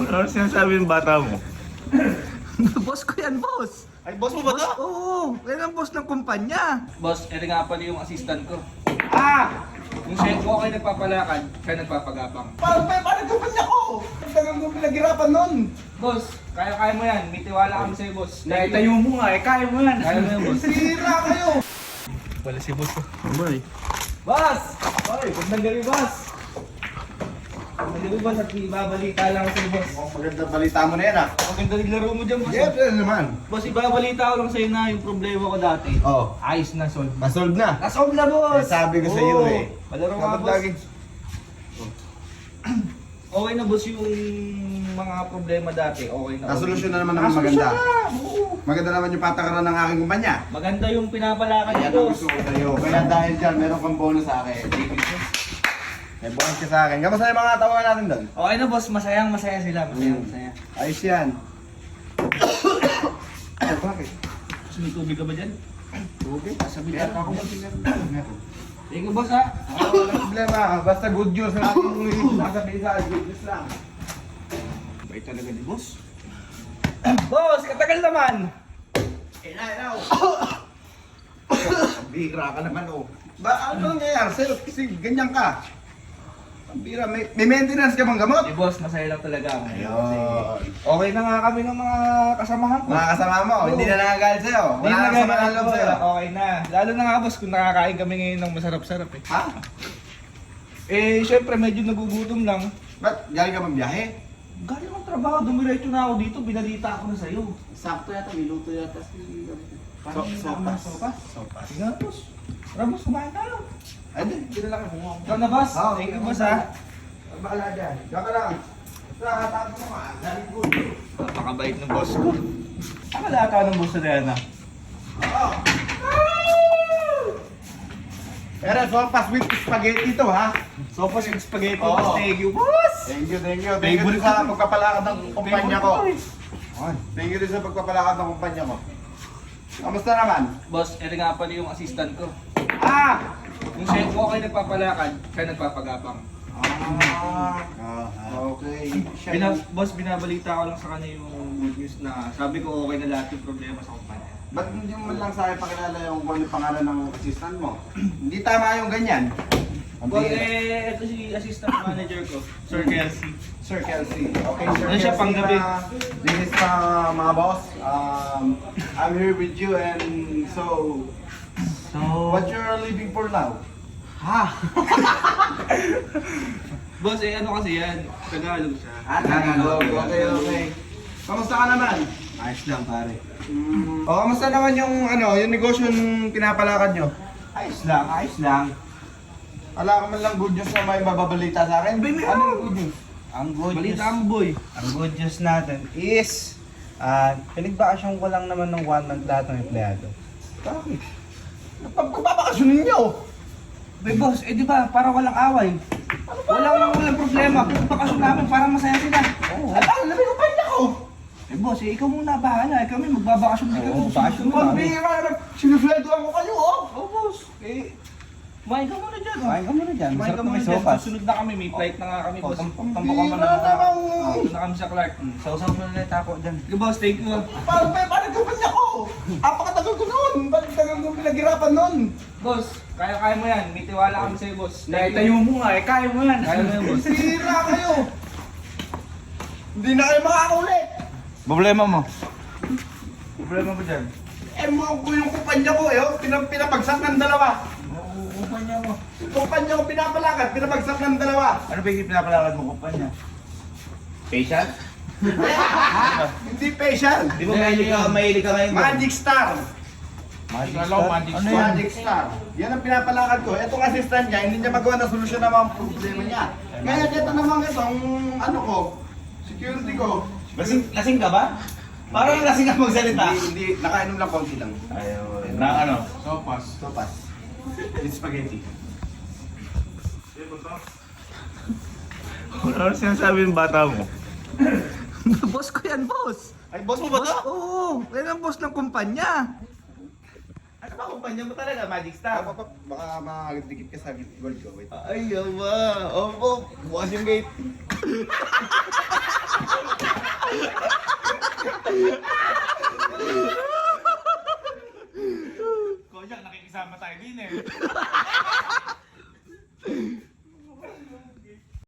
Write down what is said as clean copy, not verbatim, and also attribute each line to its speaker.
Speaker 1: Ano sinasabi ng bata mo?
Speaker 2: Boss ko yan, boss.
Speaker 1: Ay, boss mo ba to?
Speaker 2: Oo, yan ang boss ng kumpanya.
Speaker 3: Boss, ito nga pala yung assistant ko.
Speaker 1: Ah!
Speaker 3: Yung chef ko kayo nagpapalakad, siya nagpapagapang.
Speaker 1: Parang kumpanya ko! Ang tagal ko pinaghirapan nun!
Speaker 3: Boss, kaya mo yan. May tiwala kami sa'yo, boss.
Speaker 1: Naitayo mo nga eh, kaya mo yan!
Speaker 3: Kaya mo yan, boss.
Speaker 1: Sira kayo!
Speaker 3: Wala si boss ko.
Speaker 1: Boy.
Speaker 3: Boss! Oy, magandang gabi, boss. Magandang gabi, boss. At ibabalita lang ako sa'yo, boss.
Speaker 1: Magandang balita mo na yan ah!
Speaker 3: Maganda naglaro mo dyan, boss.
Speaker 1: Yes, yan naman!
Speaker 3: Boss, ibabalita ko lang sa'yo na yung problema ko dati.
Speaker 1: Oh,
Speaker 3: Ayos na, solve.
Speaker 1: nasolve na!
Speaker 3: Nasolve na, boss!
Speaker 1: Eh, sabi ko sa'yo
Speaker 3: Oo.
Speaker 1: eh.
Speaker 3: Palaro nga,
Speaker 1: Dapat
Speaker 3: boss.
Speaker 1: lagi.
Speaker 3: Okay na, boss, yung mga problema dati. Okay na.
Speaker 1: Nasolusyon na naman ng maganda. Maganda naman yung patakaran ng aking kumpanya.
Speaker 3: Maganda yung pinapalakad
Speaker 1: Ayan
Speaker 3: niyo,
Speaker 1: ang
Speaker 3: boss.
Speaker 1: gusto ko sa'yo. Kaya dahil dyan, meron kang bonus sa akin. May bonus ka sa akin. Kamusta yung mga tawagan natin doon?
Speaker 3: Okay na, boss. Masaya sila. Masaya.
Speaker 1: Ayos yan. Ay, bakit?
Speaker 3: Gusto may tubig ka ba dyan?
Speaker 1: Tubig?
Speaker 3: Sabi
Speaker 1: Meron
Speaker 3: ka
Speaker 1: ako.
Speaker 3: ako. Thank you, boss, ha?
Speaker 1: Walang problema. Basta good news ang ating sasabihin sa akin. Good news lang.
Speaker 3: Bait talaga ni boss. Boss, katagal naman!
Speaker 1: Inaw! Bira ka naman oh. Ano nangyayari sa'yo? Kasi ganyan ka. Bira, may maintenance ka bang gamot?
Speaker 3: Eh, boss, masaya lang talaga ako.
Speaker 1: Ayun.
Speaker 3: Okay na nga kami ng mga kasamahan ko.
Speaker 1: Mga kasama mo, hindi na nakagalit sa'yo.
Speaker 3: Hindi
Speaker 1: Wala
Speaker 3: na
Speaker 1: nang sama ng loob sa'yo.
Speaker 3: Okay na. Lalo na nga, boss, kung nakakain kami ngayon ng masarap-sarap eh.
Speaker 1: Ha?
Speaker 3: Eh, syempre, medyo nagugutom lang.
Speaker 1: Ba't galing ka magbiyahe?
Speaker 3: Galing akong trabaho, dumiretso na ako dito, binalita ako na sa'yo.
Speaker 2: Sakto yata, minuto yata si...
Speaker 1: Sopas.
Speaker 3: Sopas?
Speaker 1: Sopas.
Speaker 3: Sige na, boss. Tara, boss, kumain tayo.
Speaker 1: Ay, di na lang ako.
Speaker 3: Ikaw na, boss.
Speaker 1: Oo,
Speaker 3: Thank you,
Speaker 1: oo.
Speaker 3: boss, ha.
Speaker 1: Bahala dyan. Diyan ka lang. Sa tapos mo nga. Galing ko.
Speaker 3: Napakabait ng boss ko. Akala ata ng boss na yan, ha.
Speaker 1: Oo. Pero sopas with spaghetti to ha.
Speaker 3: Sopas yung spaghetti,
Speaker 1: Oo.
Speaker 3: boss. Thank you, boss.
Speaker 1: Thank you. Thank you
Speaker 3: Favorite
Speaker 1: sa
Speaker 3: ko.
Speaker 1: pagpapalakad ng kumpanya ko.
Speaker 3: Ay.
Speaker 1: Thank you din sa pagpapalakad ng kumpanya ko. Kamusta naman?
Speaker 3: Boss, ito nga pala yung assistant ko.
Speaker 1: Ah!
Speaker 3: Yung chef ko kayo nagpapalakad, siya nagpapagapang.
Speaker 1: Okay.
Speaker 3: Boss, binabalita ko lang sa kanya yung good news na sabi ko okay na lahat yung problema sa kumpanya.
Speaker 1: Ba't hindi mo lang sa akin pakilala yung kung ano yung pangalan ng assistant mo? Hindi tama yung ganyan.
Speaker 3: Boss, ito si assistant manager ko, Sir Kelsey.
Speaker 1: Sir Kelsey. Okay, Sir
Speaker 3: Ano siya,
Speaker 1: Kelsey,
Speaker 3: panggabi?
Speaker 1: This is mga boss. I'm here with you and so, what you're living for now?
Speaker 3: Ha? Boss, ano kasi yan? Tagalog siya.
Speaker 1: Tagalog. Okay. Kamusta ka naman?
Speaker 3: Ayos lang, pare.
Speaker 1: Kamusta naman yung yung negosyo yung pinapalakad nyo?
Speaker 2: Ayos lang.
Speaker 1: Wala ka man lang good news na may mababalita sa akin?
Speaker 3: Baby,
Speaker 1: Ano yung good news?
Speaker 2: Ang good news,
Speaker 3: Balita mo, boy.
Speaker 2: ang good news natin is, pinagbakasyon ko lang naman ng 1 month lahat ng empleyado.
Speaker 1: Bakit? Pagpapakasyonin nyo!
Speaker 3: Bay, boss, di ba, para walang away. Walang problema. Pagpapakasyon namin, para masaya sila.
Speaker 2: Oo.
Speaker 1: Ay, paano na pinupahin ako?
Speaker 3: Boss, ikaw muna bahala. Kami, magbabakasyon din kami.
Speaker 2: Oo, bakasyon mo.
Speaker 1: Pambira, sinusweldoan ko kayo, oh!
Speaker 3: Oh, boss. Kumain ka muna dyan,
Speaker 2: Kumain ka muna dyan.
Speaker 3: Kumain
Speaker 2: Masarap
Speaker 3: ka
Speaker 2: na
Speaker 3: muna
Speaker 2: may
Speaker 3: dyan.
Speaker 2: sopas.
Speaker 3: Susunod na kami. May flight na nga kami, boss.
Speaker 2: Tambukan mo
Speaker 1: Pambira
Speaker 2: na.
Speaker 1: namang...
Speaker 3: Doon na kami sa Clark.
Speaker 2: Sausaw mo na ako dyan.
Speaker 3: Okay, boss. Thank you.
Speaker 1: Paano kumpanya ko? Apakatagal ko noon! Ba't tagal ko pinaghirapan noon?
Speaker 3: Boss, kaya mo yan. May tiwala kami sa'yo, boss.
Speaker 1: Naitayo mo nga eh, kaya mo yan!
Speaker 3: Kaya mo yan, boss.
Speaker 1: Sira kayo! Hindi na kayo makakaulit!
Speaker 3: Problema mo? Problema mo dyan?
Speaker 1: Mo ko yung kumpanya ko eh, oh. Pinapagsak ng dalawa.
Speaker 3: Kumpanya mo.
Speaker 1: Kumpanya ko pinapalakad, pinapagsak ng dalawa.
Speaker 3: Ano ba yung pinapalakad mo kumpanya? Patient?
Speaker 1: Hindi facial.
Speaker 3: Di ba mahilig ka ngayon?
Speaker 1: Magic Star.
Speaker 2: Magic
Speaker 3: Hello,
Speaker 2: Star.
Speaker 3: Magic
Speaker 2: Ano
Speaker 3: Star.
Speaker 2: yan?
Speaker 1: Magic Star. Yan ang pinapalakad ko. Itong assistant niya, hindi niya magawa ng solusyon ng mga problema niya. Kaya ito naman itong security ko.
Speaker 2: Lasing ka ba? Parang lasing ka magsalita.
Speaker 1: Hindi, nakainom lang konti lang.
Speaker 2: Ayun. Na ano?
Speaker 1: Sopas. It's spaghetti.
Speaker 4: Ano sinasabi ng bata mo?
Speaker 2: Boss ko yan, boss.
Speaker 1: Ay, boss mo ba to?
Speaker 2: Oo, yan ang boss ng kumpanya.
Speaker 3: Ano ba kumpanya mo talaga? Magic Star?
Speaker 1: Baka makadikit ka sa gold ko. Wait.
Speaker 3: Ay, yawa. Opo. Bukas yung gate.
Speaker 4: Kojak, nakikisama tayo din eh.